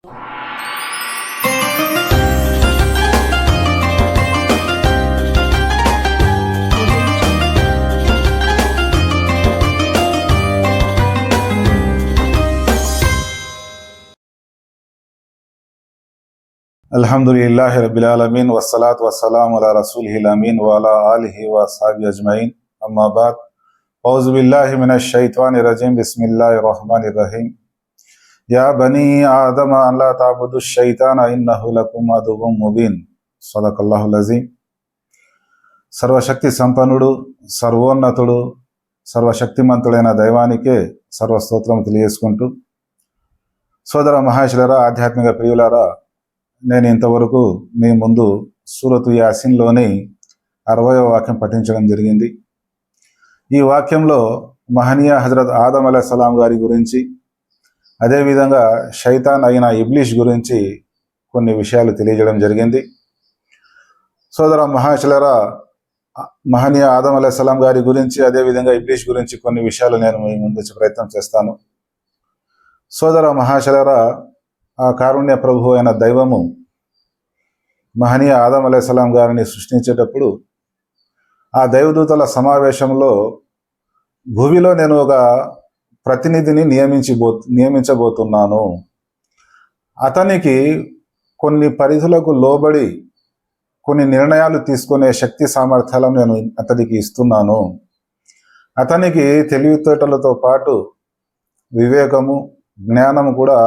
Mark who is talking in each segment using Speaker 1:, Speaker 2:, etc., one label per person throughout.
Speaker 1: అల్హమ్దులిల్లాహి రబ్బిల్ ఆలమీన్ వస్సలాతు వస్సలాము అలా రసూలిహిల్ అమీన్ వ అలా ఆలిహి వ అస్హాబిహి అజ్మঈన్ అమ్మా బాద్ ఔజు బిల్లాహి మినష్ షైతానిర్ రజీం బిస్మిల్లాహిర్ రహ్మానిర్ రహీం యా బనీ ఆదమ అల్లా తఅబుదుష్ షైతాన ఇన్నహు లకుమ్ అదువ్వుం ముబీన్ సదకల్లాహుల్ అజీం. సర్వశక్తి సంపన్నుడు, సర్వోన్నతుడు, సర్వశక్తిమంతుడైన దైవానికే సర్వస్తోత్రం తెలియజేసుకుంటూ, సోదర మహాశులరా, ఆధ్యాత్మిక ప్రియులారా, నేను ఇంతవరకు మీ ముందు సూరతు యాసిన్లోని 60వ వాక్యం పఠించడం జరిగింది. ఈ వాక్యంలో మహనీయ హజరత్ ఆదం అలైహిస్సలాం గారి గురించి, అదేవిధంగా శైతాన్ అయిన ఇబ్లీష్ గురించి కొన్ని విషయాలు తెలియజేయడం జరిగింది. సోదర మహాశులరా, మహనీయ ఆదం అలైహిస్సలాం గారి గురించి, అదేవిధంగా ఇబ్లీష్ గురించి కొన్ని విషయాలు నేను మీ ముందు ప్రయత్నం చేస్తాను. సోదర మహాశులరా, ఆ కారుణ్య ప్రభు అయిన దైవము మహనీయ ఆదం అలైహిస్సలాం గారిని సృష్టించేటప్పుడు ఆ దైవదూతల సమావేశంలో భూమిలో నేను ఒక ప్రతినిధిని నియమించబోతున్నాను, అతనికి కొన్ని పరిధులకు లోబడి కొన్ని నిర్ణయాలు తీసుకునే శక్తి సామర్థ్యాలను నేను అతనికి ఇస్తున్నాను, అతనికి తెలివితేటలతో పాటు వివేకము, జ్ఞానం కూడా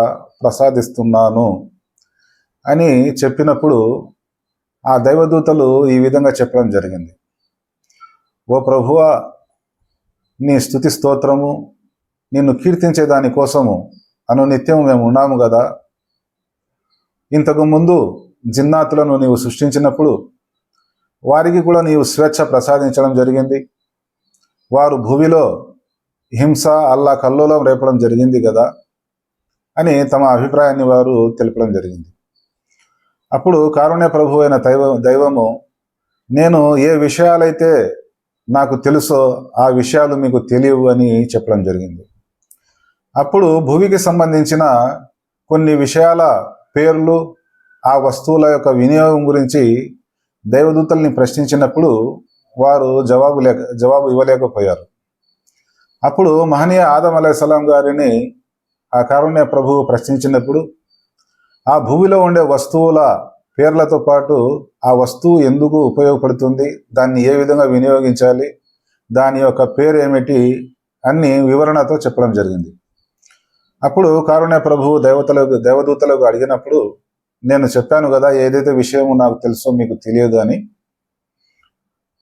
Speaker 1: ప్రసాదిస్తున్నాను అని చెప్పినప్పుడు ఆ దైవదూతలు ఈ విధంగా చెప్పడం జరిగింది. ఓ ప్రభువా, నీ స్తుతి స్తోత్రము, నిన్ను కీర్తించే దానికోసము అనునిత్యం మేము ఉన్నాము కదా. ఇంతకు ముందు జిన్నాతులను నీవు సృష్టించినప్పుడు వారికి కూడా నీవు స్వేచ్ఛ ప్రసాదించడం జరిగింది. వారు భూమిలో హింస, అల్లా కల్లోలం రేపడం జరిగింది కదా అని తమ అభిప్రాయాన్ని వారు తెలపడం జరిగింది. అప్పుడు కారుణ్య ప్రభు అయిన దైవము, నేను ఏ విషయాలైతే నాకు తెలుసో ఆ విషయాలు మీకు తెలియవు అని చెప్పడం జరిగింది. అప్పుడు భూమికి సంబంధించిన కొన్ని విషయాల పేర్లు, ఆ వస్తువుల యొక్క వినియోగం గురించి దైవదూతల్ని ప్రశ్నించినప్పుడు వారు జవాబు ఇవ్వలేకపోయారు. అప్పుడు మహనీయ ఆదం అలైహిస్సలాం గారిని ఆ కారుణ్య ప్రభువు ప్రశ్నించినప్పుడు ఆ భూమిలో ఉండే వస్తువుల పేర్లతో పాటు ఆ వస్తువు ఎందుకు ఉపయోగపడుతుంది, దాన్ని ఏ విధంగా వినియోగించాలి, దాని యొక్క పేరు ఏమిటి అన్ని వివరణతో చెప్పడం జరిగింది. అప్పుడు కారుణ్య ప్రభువు దేవదూతలకు అడిగినప్పుడు, నేను చెప్పాను కదా ఏదైతే విషయము నాకు తెలుసో మీకు తెలియదు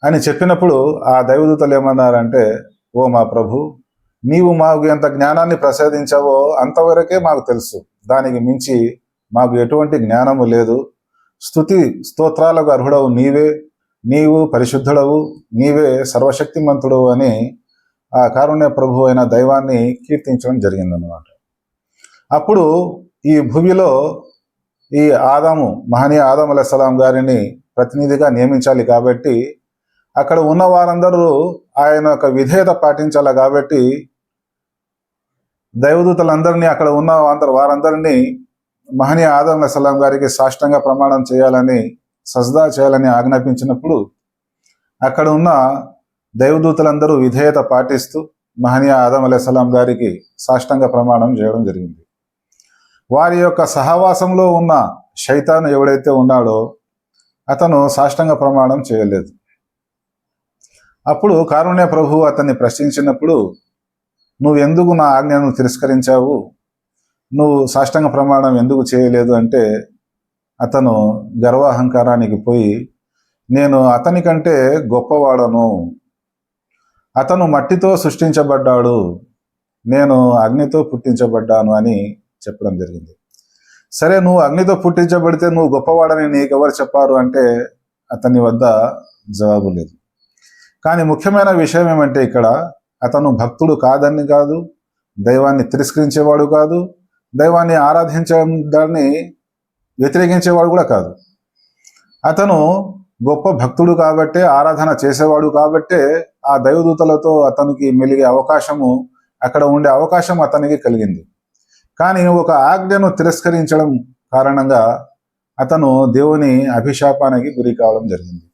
Speaker 1: అని చెప్పినప్పుడు ఆ దైవదూతలు ఏమన్నారంటే, ఓ మా ప్రభు, నీవు మాకు ఎంత జ్ఞానాన్ని ప్రసాదించావో అంతవరకే మాకు తెలుసు, దానికి మించి మాకు ఎటువంటి జ్ఞానము లేదు. స్తుతి స్తోత్రాలకు అర్హుడవు నీవే, నీవు పరిశుద్ధుడవు, నీవే సర్వశక్తిమంతుడవు అని ఆ కారుణ్య ప్రభు అయిన దైవాన్ని కీర్తించడం జరిగిందన్నమాట. అప్పుడు ఈ భూమిలో ఈ మహనీయ ఆదం అలైహిస్సలాం గారిని ప్రతినిధిగా నియమించాలి కాబట్టి అక్కడ ఉన్న వారందరూ ఆయన యొక్క విధేయత పాటించాలి కాబట్టి దైవదూతలందరినీ, అక్కడ ఉన్న వారందరినీ మహనీయ ఆదం అలైహిస్సలాం గారికి సాష్టాంగ ప్రమాణం చేయాలని, సజ్దా చేయాలని ఆజ్ఞాపించినప్పుడు అక్కడ ఉన్న దైవదూతలందరూ విధేయత పాటిస్తూ మహనీయ ఆదం అలైహిస్సలాం గారికి సాష్టాంగ ప్రమాణం చేయడం జరిగింది. వారి యొక్క సహవాసంలో ఉన్న శైతాను ఎవడైతే ఉన్నాడో అతను సాష్టాంగ ప్రమాణం చేయలేదు. అప్పుడు కారుణ్య ప్రభు అతన్ని ప్రశ్నించినప్పుడు, నువ్వెందుకు నా ఆజ్ఞను తిరస్కరించావు, నువ్వు సాష్టాంగ ప్రమాణం ఎందుకు చేయలేదు అంటే అతను గర్వాహంకారానికి పోయి, నేను అతని కంటే గొప్పవాడను, అతను మట్టితో సృష్టించబడ్డాడు, నేను అగ్నితో పుట్టించబడ్డాను అని చెప్పడం జరిగింది. సరే, నువ్వు అగ్నితో పుట్టించబడితే నువ్వు గొప్పవాడని నీకెవరు చెప్పారు అంటే అతని వద్ద జవాబు లేదు. కానీ ముఖ్యమైన విషయం ఏమంటే ఇక్కడ అతను భక్తుడు కాదని కాదు, దైవాన్ని తిరస్కరించేవాడు కాదు, దైవాన్ని ఆరాధించడాన్ని వ్యతిరేకించేవాడు కూడా కాదు. అతను గొప్ప భక్తుడు కాబట్టే, ఆరాధన చేసేవాడు కాబట్టే ఆ దైవదూతలతో అతనికి మెలిగే అవకాశము, అక్కడ ఉండే అవకాశం అతనికి కలిగింది. కానీ ఒక ఆజ్ఞను తిరస్కరించడం కారణంగా అతను దేవుని అభిశాపానికి గురి కావడం జరిగింది.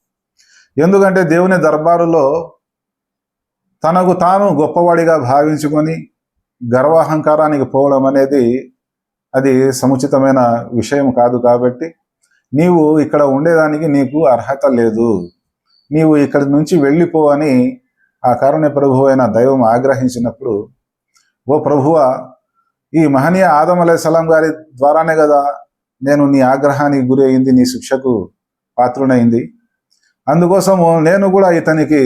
Speaker 1: ఎందుకంటే దేవుని దర్బారులో తనకు తాను గొప్పవాడిగా భావించుకొని గర్వాహంకారానికి పోవడం అనేది అది సముచితమైన విషయం కాదు. కాబట్టి నీవు ఇక్కడ ఉండేదానికి నీకు అర్హత లేదు, నీవు ఇక్కడి నుంచి వెళ్ళిపో అని ఆ కారుణ్య ప్రభు అయిన దైవం ఆగ్రహించినప్పుడు, ఓ ప్రభువా, ఈ మహనీయ ఆదం అలైహిస్సలాం గారి ద్వారానే కదా నేను నీ ఆగ్రహానికి గురి అయింది, నీ శిక్షకు పాత్రునైంది. అందుకోసము నేను కూడా ఇతనికి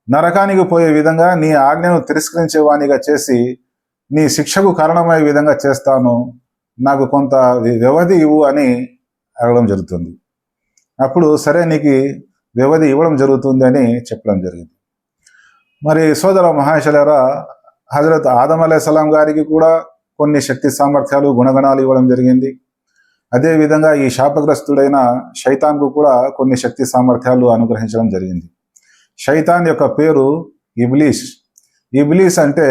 Speaker 1: నరకానికి పోయే విధంగా నీ ఆజ్ఞను తిరస్కరించేవానిగా చేసి నీ శిక్షకు కారణమయ్యే విధంగా చేస్తాను, నాకు కొంత వ్యవధి ఇవ్వు అని అడగడం జరుగుతుంది. అప్పుడు సరే నీకు వ్యవధి ఇవ్వడం జరుగుతుంది అని చెప్పడం జరిగింది. మరి సోదర మహాశయులారా, హజరత్ ఆదం అలైహిస్సలాం గారికి కూడా కొన్ని శక్తి సామర్థ్యాలు గుణగణాలు ఇవ్వడం జరిగింది. అదేవిధంగా ఈ శాపగ్రస్తుడైన శైతాన్కు కూడా కొన్ని శక్తి సామర్థ్యాలు అనుగ్రహించడం జరిగింది. శైతాన్ యొక్క పేరు ఇబ్లీస్. ఇబ్లీస్ అంటే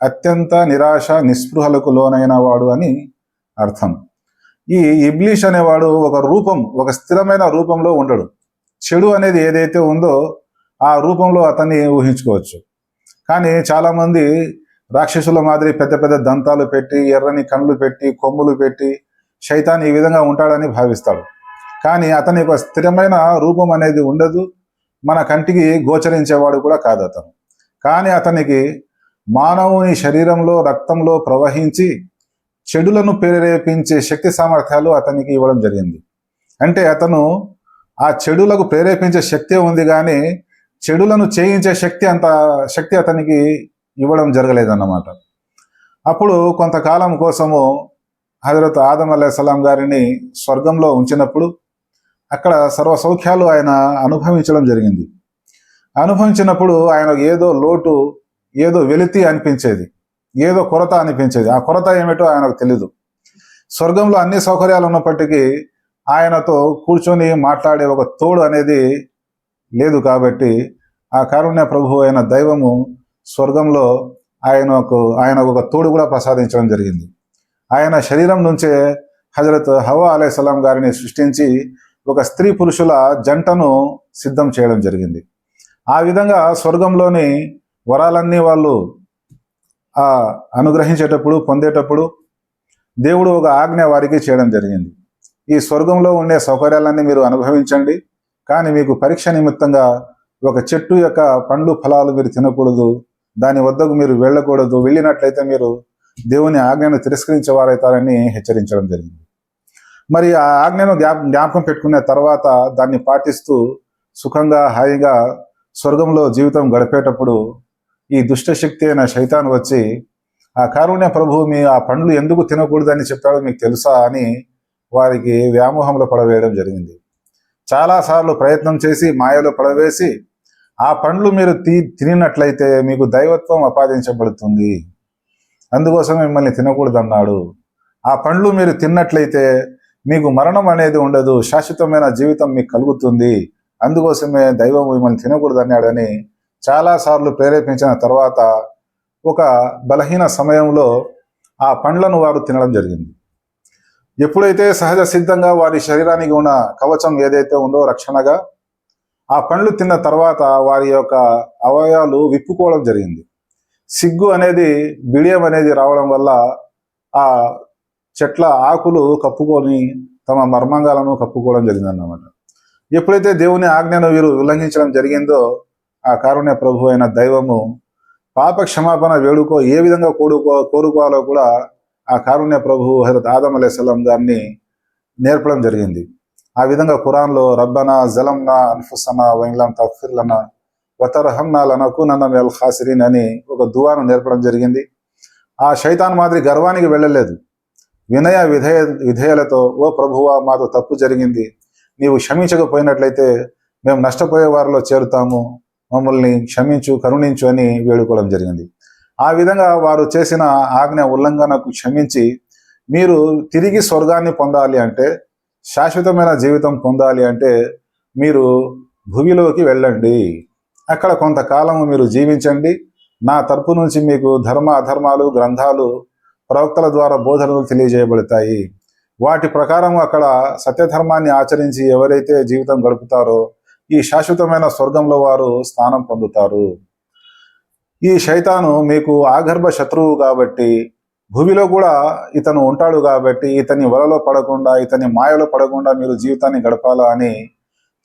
Speaker 1: అత్యంత నిరాశ నిస్పృహలకు లోనైన వాడు అని అర్థం. ఈ ఇబ్లీస్ అనేవాడు ఒక స్థిరమైన రూపంలో ఉండడు. చెడు అనేది ఏదైతే ఉందో ఆ రూపంలో అతన్ని ఊహించుకోవచ్చు. కానీ చాలామంది రాక్షసుల మాదిరి పెద్ద పెద్ద దంతాలు పెట్టి, ఎర్రని కళ్ళు పెట్టి, కొమ్ములు పెట్టి శైతాన్ ఈ విధంగా ఉంటాడని భావిస్తాడు. కానీ అతని యొక్క స్థిరమైన రూపం అనేది ఉండదు, మన కంటికి గోచరించేవాడు కూడా కాదు అతను. కానీ అతనికి మానవుని శరీరంలో రక్తంలో ప్రవహించి చెడులను ప్రేరేపించే శక్తి సామర్థ్యాలు అతనికి ఇవ్వడం జరిగింది. అంటే అతను ఆ చెడులకు ప్రేరేపించే శక్తి ఉంది, కానీ చెడులను చేయించే శక్తి అతనికి ఇవ్వడం జరగలేదన్నమాట. అప్పుడు కొంతకాలం కోసము హజరత్ ఆదం అలైహిస్సలాం గారిని స్వర్గంలో ఉంచినప్పుడు అక్కడ సర్వ సౌఖ్యాలు ఆయన అనుభవించడం జరిగింది. అనుభవించినప్పుడు ఆయన ఏదో లోటు, ఏదో వెలితి అనిపించేది, ఏదో కొరత అనిపించేది. ఆ కొరత ఏమిటో ఆయనకు తెలీదు. స్వర్గంలో అన్ని సౌకర్యాలు ఉన్నప్పటికీ ఆయనతో కూర్చొని మాట్లాడే ఒక తోడు అనేది లేదు. కాబట్టి ఆ కారుణ్య ప్రభు అయిన దైవము స్వర్గంలో ఆయనకు ఒక తోడు కూడా ప్రసాదించడం జరిగింది. ఆయన శరీరం నుంచే హజరత్ హవ్వా అలైహిస్సలాం గారిని సృష్టించి ఒక స్త్రీ పురుషుల జంటను సిద్ధం చేయడం జరిగింది. ఆ విధంగా స్వర్గంలోని వరాలన్నీ వాళ్ళు అనుగ్రహించేటప్పుడు, పొందేటప్పుడు దేవుడు ఒక ఆజ్ఞ వారికి చేయడం జరిగింది. ఈ స్వర్గంలో ఉండే సౌకర్యాలన్నీ మీరు అనుభవించండి, కానీ మీకు పరీక్ష నిమిత్తంగా ఒక చెట్టు యొక్క పండ్లు ఫలాలు మీరు తినకూడదు, దాని వద్దకు మీరు వెళ్ళకూడదు, వెళ్ళినట్లయితే మీరు దేవుని ఆజ్ఞను తిరస్కరించేవారైతారని హెచ్చరించడం జరిగింది. మరి ఆ ఆజ్ఞను జ్ఞాపకం పెట్టుకునే తర్వాత దాన్ని పాటిస్తూ సుఖంగా హాయిగా స్వర్గంలో జీవితం గడిపేటప్పుడు ఈ దుష్టశక్తి అయిన శైతాన్ వచ్చి, ఆ కారుణ్య ప్రభువు మీ ఆ పండ్లు ఎందుకు తినకూడదని చెప్పాడో మీకు తెలుసా అని వారికి వ్యామోహంలో పడవేయడం జరిగింది. చాలాసార్లు ప్రయత్నం చేసి మాయలో పడవేసి, ఆ పండ్లు మీరు తినినట్లయితే మీకు దైవత్వం ఆపాదించబడుతుంది, అందుకోసం మిమ్మల్ని తినకూడదన్నాడు. ఆ పండ్లు మీరు తిన్నట్లయితే మీకు మరణం అనేది ఉండదు, శాశ్వతమైన జీవితం మీకు కలుగుతుంది, అందుకోసమే దైవం మిమ్మల్ని తినకూడదన్నాడని చాలాసార్లు ప్రేరేపించిన తర్వాత ఒక బలహీన సమయంలో ఆ పండ్లను వారు తినడం జరిగింది. ఎప్పుడైతే సహజ సిద్ధంగా వారి శరీరానికి ఉన్న కవచం ఏదైతే ఉందో రక్షణగా, ఆ పండ్లు తిన్న తర్వాత వారి యొక్క అవయవాలు విప్పుకోవడం జరిగింది. సిగ్గు అనేది, బిడియం అనేది రావడం వల్ల ఆ చెట్ల ఆకులు కప్పుకొని తమ మర్మాంగాలను కప్పుకోవడం జరిగిందన్నమాట. ఎప్పుడైతే దేవుని ఆజ్ఞను వీరు ఉల్లంఘించడం జరిగిందో ఆ కారుణ్య ప్రభు అయిన దైవము పాప క్షమాపణ వేడుకో ఏ విధంగా కోరుకోవాలో కూడా ఆ కారుణ్య ప్రభు హజరత్ ఆదం అలైహిస్సలాం గారిని నేర్పడం జరిగింది. ఆ విధంగా ఖురాన్లో రబ్బనా జలమ్నా అన్ఫుసనా వైన్లం తగ్ఫిర్ లనా వతర్హమ్నా లనకూనన్న మినల్ ఖాసిరీన్ అని ఒక దువాను నేర్పడం జరిగింది. ఆ శైతాన్ మాదిరి గర్వానికి వెళ్ళలేదు, వినయ విధేయలతో, ఓ ప్రభువా, మాతో తప్పు జరిగింది, నీవు క్షమించకపోయినట్లయితే మేము నష్టపోయే వారిలో చేరుతాము, మమ్మల్ని క్షమించు, కరుణించు అని వేడుకోవడం జరిగింది. ఆ విధంగా వారు చేసిన ఆజ్ఞ ఉల్లంఘనకు క్షమించి, మీరు తిరిగి స్వర్గాన్ని పొందాలి అంటే, శాశ్వతమైన జీవితం పొందాలి అంటే మీరు భూమిలోకి వెళ్ళండి, అక్కడ కొంతకాలం మీరు జీవించండి, నా తరపు నుంచి మీకు ధర్మ అధర్మాలు గ్రంథాలు ప్రవక్తల ద్వారా బోధనలు తెలియజేయబడతాయి. వాటి ప్రకారం అక్కడ సత్యధర్మాన్ని ఆచరించి ఎవరైతే జీవితం గడుపుతారో ఈ శాశ్వతమైన స్వర్గంలో వారు స్థానం పొందుతారు. ఈ శైతాను మీకు ఆగర్భ శత్రువు కాబట్టి, భూమిలో కూడా ఇతను ఉంటాడు కాబట్టి ఇతని వలలో పడకుండా, ఇతని మాయలో పడకుండా మీరు జీవితాన్ని గడపాలా అని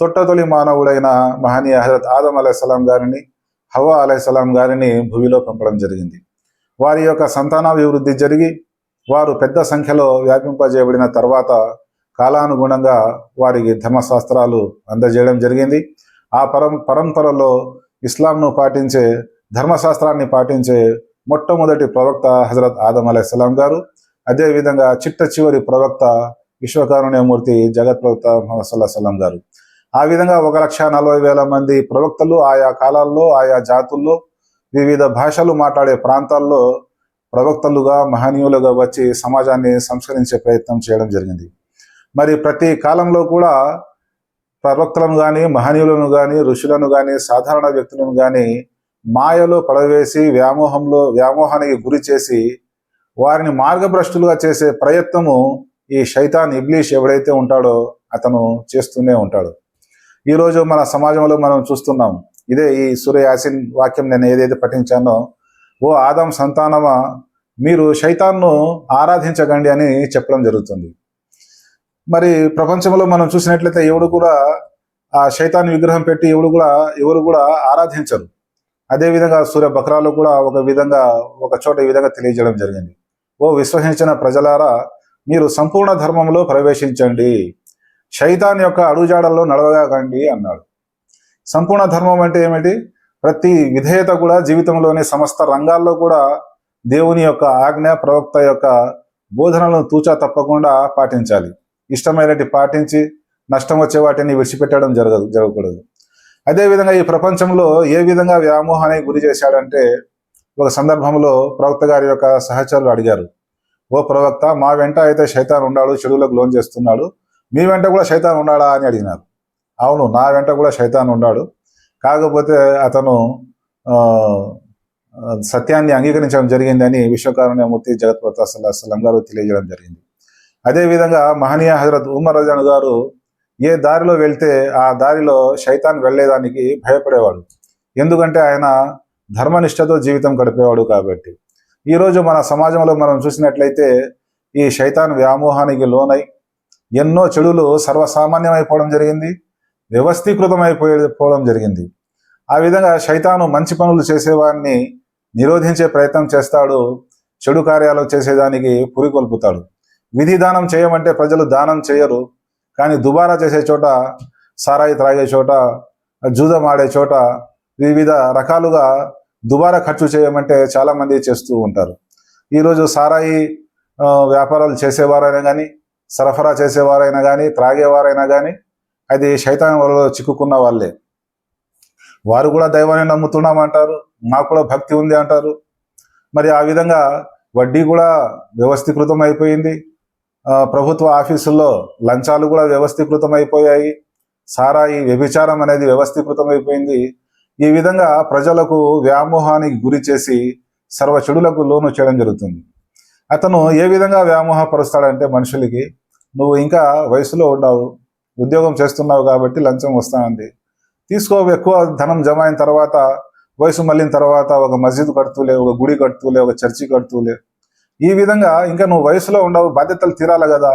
Speaker 1: తొట్టతొలి మానవుడైన మహనీయ హజరత్ ఆదం అలైహిస్సలాం గారిని, హవ్వా అలైహిస్సలాం గారిని భూమిలో పంపడం జరిగింది. వారి యొక్క సంతానాభివృద్ధి జరిగి వారు పెద్ద సంఖ్యలో వ్యాపింపజేయబడిన తర్వాత కాలానుగుణంగా వారికి ధర్మశాస్త్రాలు అందజేయడం జరిగింది. ఆ పరంపరలో ఇస్లాంను పాటించే, ధర్మశాస్త్రాన్ని పాటించే మొట్టమొదటి ప్రవక్త హజరత్ ఆదం అలైహిస్సలాం గారు. అదేవిధంగా చిట్ట చివరి ప్రవక్త విశ్వకారుణ్యమూర్తి జగత్ ప్రవక్త ముహమ్మద్ సల్లల్లాహు అలైహి వసల్లం గారు. ఆ విధంగా 1,40,000 మంది ప్రవక్తలు ఆయా కాలాల్లో, ఆయా జాతుల్లో, వివిధ భాషలు మాట్లాడే ప్రాంతాల్లో ప్రవక్తలుగా, మహనీయులుగా వచ్చి సమాజాన్ని సంస్కరించే ప్రయత్నం చేయడం జరిగింది. మరి ప్రతి కాలంలో కూడా ప్రవక్తలను కానీ, మహనీయులను కానీ, ఋషులను కానీ, సాధారణ వ్యక్తులను కానీ మాయలో పడవేసి వ్యామోహానికి గురి చేసి వారిని మార్గభ్రష్టులుగా చేసే ప్రయత్నము ఈ శైతాన్ ఇబ్లీష్ ఎవడైతే ఉంటాడో అతను చేస్తూనే ఉంటాడు. ఈరోజు మన సమాజంలో మనం చూస్తున్నాం. ఇదే ఈ సూర యాసిన్ వాక్యం నేను ఏదైతే పఠించానో, ఓ ఆదం సంతానమా మీరు శైతాన్ను ఆరాధించకండి అని చెప్పడం జరుగుతుంది. మరి ప్రపంచంలో మనం చూసినట్లయితే ఎవరు కూడా ఆ శైతాన్ విగ్రహం పెట్టి ఎవరు కూడా ఆరాధించరు. అదేవిధంగా సూర్య బక్రాలో కూడా ఒక చోట ఈ విధంగా తెలియజేయడం జరిగింది. ఓ విశ్వసించిన ప్రజలారా మీరు సంపూర్ణ ధర్మంలో ప్రవేశించండి, శైతాన్ యొక్క అడుగుజాడల్లో నడవగాకండి అన్నాడు. సంపూర్ణ ధర్మం అంటే ఏమిటి? ప్రతి విధేయత కూడా జీవితంలోని సమస్త రంగాల్లో కూడా దేవుని యొక్క ఆజ్ఞ, ప్రవక్త యొక్క బోధనలను తూచా తప్పకుండా పాటించాలి. ఇష్టమైనటి పాటించి నష్టం వచ్చే వాటిని విడిచిపెట్టడం జరగకూడదు. అదేవిధంగా ఈ ప్రపంచంలో ఏ విధంగా వ్యామోహానికి గురి చేశాడంటే, ఒక సందర్భంలో ప్రవక్త గారి యొక్క సహచరులు అడిగారు, ఓ ప్రవక్త, మా వెంట అయితే శైతాన్ ఉన్నాడు, చెడులకు లోన్ చేస్తున్నాడు, మీ వెంట కూడా శైతాన్ ఉన్నాడా అని అడిగినారు. అవును, నా వెంట కూడా శైతాన్ ఉన్నాడు, కాకపోతే అతను సత్యాన్ని అంగీకరించడం జరిగిందని విశ్వకారుణ్యమూర్తి జగత్ ప్రవక్త సల్లల్లాహు అలైహి వసల్లం గారు తెలియజేయడం జరిగింది. అదేవిధంగా మహనీయ హజరత్ ఉమర్ రజాను గారు ఏ దారిలో వెళ్తే ఆ దారిలో శైతాన్ వెళ్లేదానికి భయపడేవాడు. ఎందుకంటే ఆయన ధర్మనిష్టతో జీవితం గడిపేవాడు కాబట్టి. ఈరోజు మన సమాజంలో మనం చూసినట్లయితే ఈ శైతాన్ వ్యామోహానికి లోనై ఎన్నో చెడులు సర్వసామాన్యమైపోవడం జరిగింది, వ్యవస్థీకృతమైపోవడం జరిగింది. ఆ విధంగా శైతాను మంచి పనులు చేసేవాడిని నిరోధించే ప్రయత్నం చేస్తాడు, చెడు కార్యాలు చేసేదానికి పురికొల్పుతాడు. విధి దానం చేయమంటే ప్రజలు దానం చేయరు, కానీ దుబారా చేసే చోట, సారాయి త్రాగే చోట, జూదం ఆడే చోట వివిధ రకాలుగా దుబారా ఖర్చు చేయమంటే చాలామంది చేస్తూ ఉంటారు. ఈరోజు సారాయి వ్యాపారాలు చేసేవారైనా కానీ, సరఫరా చేసేవారైనా కానీ, త్రాగేవారైనా కానీ అది శైతాన్ వలలో చిక్కుకున్న వాళ్ళే. వారు కూడా దైవాన్ని నమ్ముతున్నామంటారు, మాకు కూడా భక్తి ఉంది అంటారు. మరి ఆ విధంగా వడ్డీ కూడా వ్యవస్థీకృతం అయిపోయింది, ప్రభుత్వ ఆఫీసుల్లో లంచాలు కూడా వ్యవస్థీకృతం అయిపోయాయి, సారాయి వ్యభిచారం అనేది వ్యవస్థీకృతం అయిపోయింది. ఈ విధంగా ప్రజలకు వ్యామోహానికి గురి చేసి సర్వ చెడులకు లోను చేయడం జరుగుతుంది. అతను ఏ విధంగా వ్యామోహపరుస్తాడంటే మనుషులకి, నువ్వు ఇంకా వయసులో ఉన్నావు, ఉద్యోగం చేస్తున్నావు కాబట్టి లంచం వస్తానంది, తీసుకో, ఎక్కువ ధనం జమ అయిన తర్వాత, వయసు మళ్ళిన తర్వాత ఒక మస్జిద్ కడుతూలే, ఒక గుడి కడుతూలే, ఒక చర్చి కడుతూలే. ఈ విధంగా ఇంకా నువ్వు వయసులో ఉండవు, బాధ్యతలు తీరాలి కదా.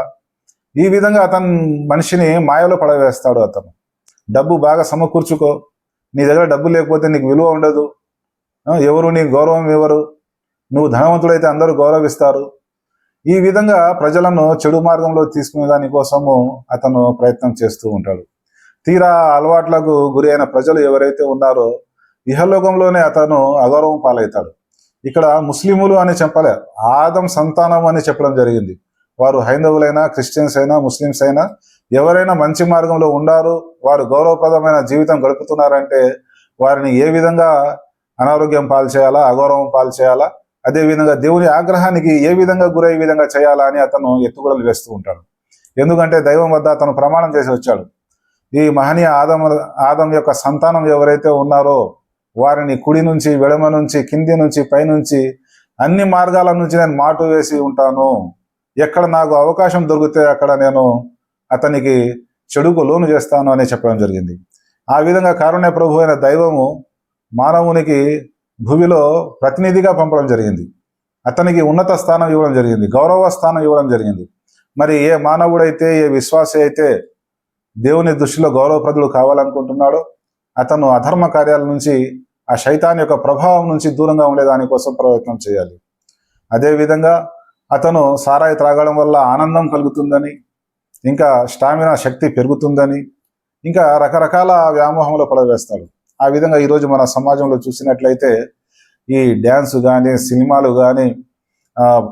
Speaker 1: ఈ విధంగా అతను మనిషిని మాయలో పడవేస్తాడు. అతను డబ్బు బాగా సమకూర్చుకో, నీ దగ్గర డబ్బు లేకపోతే నీకు విలువ ఉండదు, ఎవరు నీ గౌరవం ఇవ్వరు, నువ్వు ధనవంతుడైతే అందరూ గౌరవిస్తారు. ఈ విధంగా ప్రజలను చెడు మార్గంలో తీసుకునే దానికోసము అతను ప్రయత్నం చేస్తూ ఉంటాడు. తీరా అలవాట్లకు గురి అయిన ప్రజలు ఎవరైతే ఉన్నారో ఇహలోకంలోనే అతను అగౌరవం పాలవుతాడు. ఇక్కడ ముస్లిములు అని చెప్పలే, ఆదం సంతానం అని చెప్పడం జరిగింది. వారు హైందవులైనా, క్రిస్టియన్స్ అయినా, ముస్లిమ్స్ అయినా ఎవరైనా మంచి మార్గంలో ఉన్నారు, వారు గౌరవప్రదమైన జీవితం గడుపుతున్నారంటే వారిని ఏ విధంగా అనారోగ్యం పాలు చేయాలా, అగౌరవం పాలు చేయాలా, అదేవిధంగా దేవుని ఆగ్రహానికి ఏ విధంగా గురయ్యే విధంగా చేయాలా అని అతను ఎత్తుగడలు వేస్తూ ఉంటాడు. ఎందుకంటే దైవం వద్ద అతను ప్రమాణం చేసి వచ్చాడు, ఈ మహనీయ ఆదం యొక్క సంతానం ఎవరైతే ఉన్నారో వారిని కుడి నుంచి, వెడమ నుంచి, కింది నుంచి, పైనుంచి అన్ని మార్గాల నుంచి నేను మాటు వేసి ఉంటాను. ఎక్కడ నాకు అవకాశం దొరికితే అక్కడ నేను అతనికి చెడుకు లోను చేస్తాను అని చెప్పడం జరిగింది. ఆ విధంగా కారుణ్య ప్రభు అయిన దైవము మానవునికి భూమిలో ప్రతినిధిగా పంపడం జరిగింది. అతనికి ఉన్నత స్థానం ఇవ్వడం జరిగింది, గౌరవ స్థానం ఇవ్వడం జరిగింది. మరి ఏ మానవుడైతే, ఏ విశ్వాసి అయితే దేవుని దృష్టిలో గౌరవప్రదుడు కావాలనుకుంటున్నాడో అతను అధర్మ కార్యాల నుంచి, ఆ శైతాన్ యొక్క ప్రభావం నుంచి దూరంగా ఉండేదానికోసం ప్రయత్నం చేయాలి. అదేవిధంగా అతను సారాయి త్రాగడం వల్ల ఆనందం కలుగుతుందని, ఇంకా స్టామినా శక్తి పెరుగుతుందని, ఇంకా రకరకాల వ్యామోహంలో పడవేస్తాడు. ఆ విధంగా ఈరోజు మన సమాజంలో చూసినట్లయితే ఈ డ్యాన్స్ కానీ, సినిమాలు కానీ,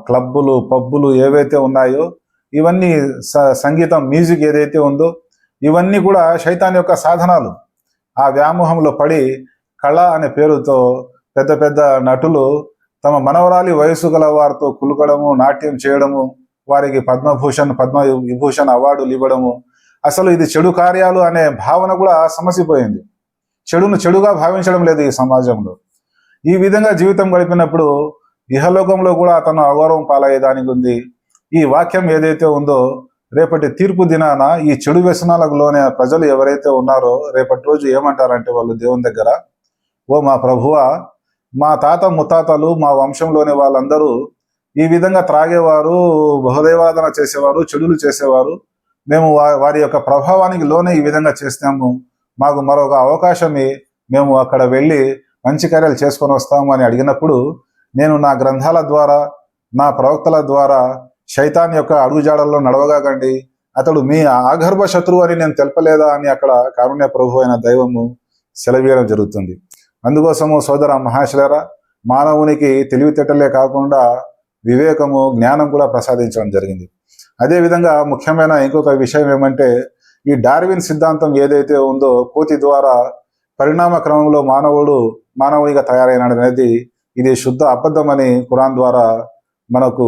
Speaker 1: క్లబ్బులు, పబ్బులు ఏవైతే ఉన్నాయో ఇవన్నీ, సంగీతం, మ్యూజిక్ ఏదైతే ఉందో ఇవన్నీ కూడా శైతాన్ యొక్క సాధనాలు. ఆ వ్యామోహంలో పడి కళ అనే పేరుతో పెద్ద పెద్ద నటులు తమ మనవరాలి వయసు గల వారితో కులుకడము, నాట్యం చేయడము, వారికి పద్మభూషణ్, పద్మవిభూషణ్ అవార్డులు ఇవ్వడము. అసలు ఇది చెడు కార్యాలు అనే భావన కూడా సమసిపోయింది. చెడును చెడుగా భావించడం లేదు ఈ సమాజంలో. ఈ విధంగా జీవితం గడిపినప్పుడు ఇహలోకంలో కూడా అతను అగౌరవం పాలయ్యేదానికి ఉంది. ఈ వాక్యం ఏదైతే ఉందో రేపటి తీర్పు దినాన ఈ చెడు వ్యసనాలకు లోనే ప్రజలు ఎవరైతే ఉన్నారో రేపటి రోజు ఏమంటారంటే వాళ్ళు దేవుని దగ్గర, ఓ మా ప్రభువా, మా తాత ముత్తాతలు, మా వంశంలోని వాళ్ళందరూ ఈ విధంగా త్రాగేవారు, బహుదైవాదన చేసేవారు, చెడులు చేసేవారు. మేము వారి యొక్క ప్రభావానికి లోనే ఈ విధంగా చేస్తాము. మాకు మరొక అవకాశమే, మేము అక్కడ వెళ్ళి మంచి కార్యాలు చేసుకొని వస్తాము అని అడిగినప్పుడు, నేను నా గ్రంథాల ద్వారా, నా ప్రవక్తల ద్వారా శైతాన్ యొక్క అడుగుజాడల్లో నడవగాకండి, అతడు మీ ఆగర్భ శత్రువు అని నేను తెలపలేదా అని అక్కడ కారుణ్య ప్రభు అయిన దైవము సెలవీయడం జరుగుతుంది. అందుకోసము సోదర మహాశయులారా, మానవునికి తెలివితేటలే కాకుండా వివేకము, జ్ఞానం కూడా ప్రసాదించడం జరిగింది. అదేవిధంగా ముఖ్యమైన ఇంకొక విషయం ఏమంటే, ఈ డార్విన్ సిద్ధాంతం ఏదైతే ఉందో కోతి ద్వారా పరిణామ క్రమంలో మానవుడిగా తయారైనాడు అనేది ఇది శుద్ధ అబద్ధమని ఖురాన్ ద్వారా మనకు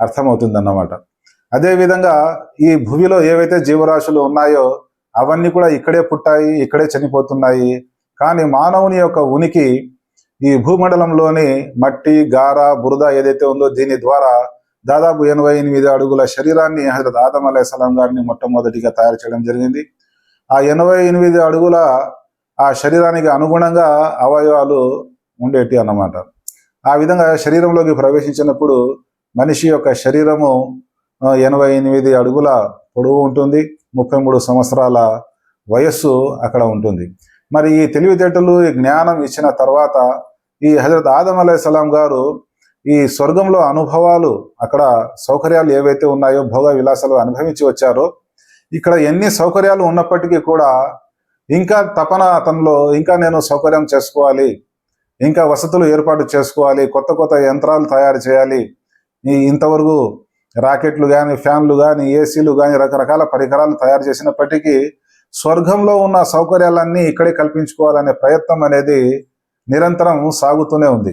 Speaker 1: అర్థమవుతుందన్నమాట. అదేవిధంగా ఈ భూమిలో ఏవైతే జీవరాశులు ఉన్నాయో అవన్నీ కూడా ఇక్కడే పుట్టాయి, ఇక్కడే చనిపోతున్నాయి. కానీ మానవుని యొక్క ఉనికి ఈ భూమండలంలోని మట్టి, గార, బురద ఏదైతే ఉందో దీని ద్వారా దాదాపు 88 అడుగుల శరీరాన్ని హజరత్ ఆదం అలైహిస్సలాం గారిని మొట్టమొదటిగా తయారు చేయడం జరిగింది. ఆ 88 అడుగుల ఆ శరీరానికి అనుగుణంగా అవయవాలు ఉండేటి అన్నమాట. ఆ విధంగా శరీరంలోకి ప్రవేశించినప్పుడు మనిషి యొక్క శరీరము 88 అడుగుల పొడవు ఉంటుంది, 33 సంవత్సరాల వయస్సు అక్కడ ఉంటుంది. మరి ఈ తెలివితేటలు, ఈ జ్ఞానం ఇచ్చిన తర్వాత ఈ హజరత్ ఆదం అలైహిస్సలాం గారు ఈ స్వర్గంలో అనుభవాలు, అక్కడ సౌకర్యాలు ఏవైతే ఉన్నాయో భోగ విలాసాలు అనుభవించి వచ్చారో, ఇక్కడ ఎన్ని సౌకర్యాలు ఉన్నప్పటికీ కూడా ఇంకా తపన అతనిలో, ఇంకా నేను సౌకర్యం చేసుకోవాలి, ఇంకా వసతులు ఏర్పాటు చేసుకోవాలి, కొత్త కొత్త యంత్రాలు తయారు చేయాలి, ఇంతవరకు రాకెట్లు కానీ, ఫ్యాన్లు కానీ, ఏసీలు కానీ, రకరకాల పరికరాలు తయారు చేసినప్పటికీ స్వర్గంలో ఉన్న సౌకర్యాలన్నీ ఇక్కడే కల్పించుకోవాలనే ప్రయత్నం అనేది నిరంతరం సాగుతూనే ఉంది.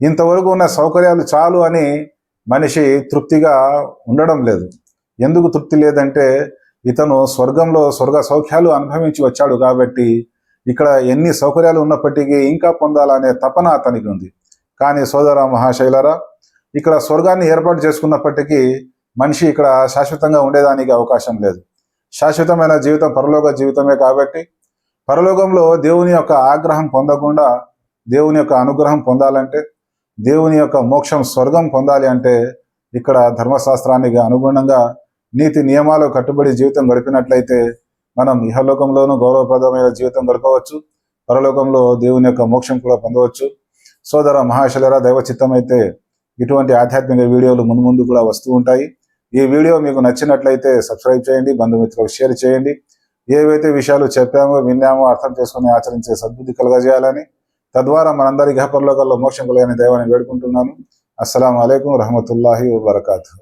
Speaker 1: ఇంతవరకు ఉన్న సౌకర్యాలు చాలు అని మనిషి తృప్తిగా ఉండడం లేదు. ఎందుకు తృప్తి లేదంటే, ఇతను స్వర్గంలో స్వర్గ సౌఖ్యాలు అనుభవించి వచ్చాడు కాబట్టి ఇక్కడ ఎన్ని సౌకర్యాలు ఉన్నప్పటికీ ఇంకా పొందాలనే తపన అతనికి ఉంది. కానీ సోదర మహాశైలరా, ఇక్కడ స్వర్గాన్ని ఏర్పాటు చేసుకున్నప్పటికీ మనిషి ఇక్కడ శాశ్వతంగా ఉండేదానికి అవకాశం లేదు. శాశ్వతమైన జీవితం పరలోక జీవితమే కాబట్టి పరలోకంలో దేవుని యొక్క ఆగ్రహం పొందకుండా దేవుని యొక్క అనుగ్రహం పొందాలంటే, దేవుని యొక్క మోక్షం, స్వర్గం పొందాలి అంటే ఇక్కడ ధర్మశాస్త్రానికి అనుగుణంగా నీతి నియమాలు కట్టుబడి జీవితం గడిపినట్లయితే మనం ఇహలోకంలోనూ గౌరవప్రదమైన జీవితం గడపవచ్చు, పరలోకంలో దేవుని యొక్క మోక్షం కూడా పొందవచ్చు. సోదర మహాశయులారా, దైవ చిత్తం అయితే ఇటువంటి ఆధ్యాత్మిక వీడియోలు మున్ముందు కూడా వస్తూ ఉంటాయి. ఈ వీడియో మీకు నచ్చినట్లయితే సబ్స్క్రైబ్ చేయండి, బంధుమిత్రులకు షేర్ చేయండి. ఏవైతే విషయాలు చెప్పామో, విన్నామో అర్థం చేసుకుని ఆచరించే సద్బుద్ధి కలగజేయాలని, తద్వారా మనందరి ఇహపరలోకాల్లో మోక్షం కలగని దైవాన్ని వేడుకుంటున్నాను. అస్సలాము అలైకుం రహమతుల్లాహి వబరకాతుహు.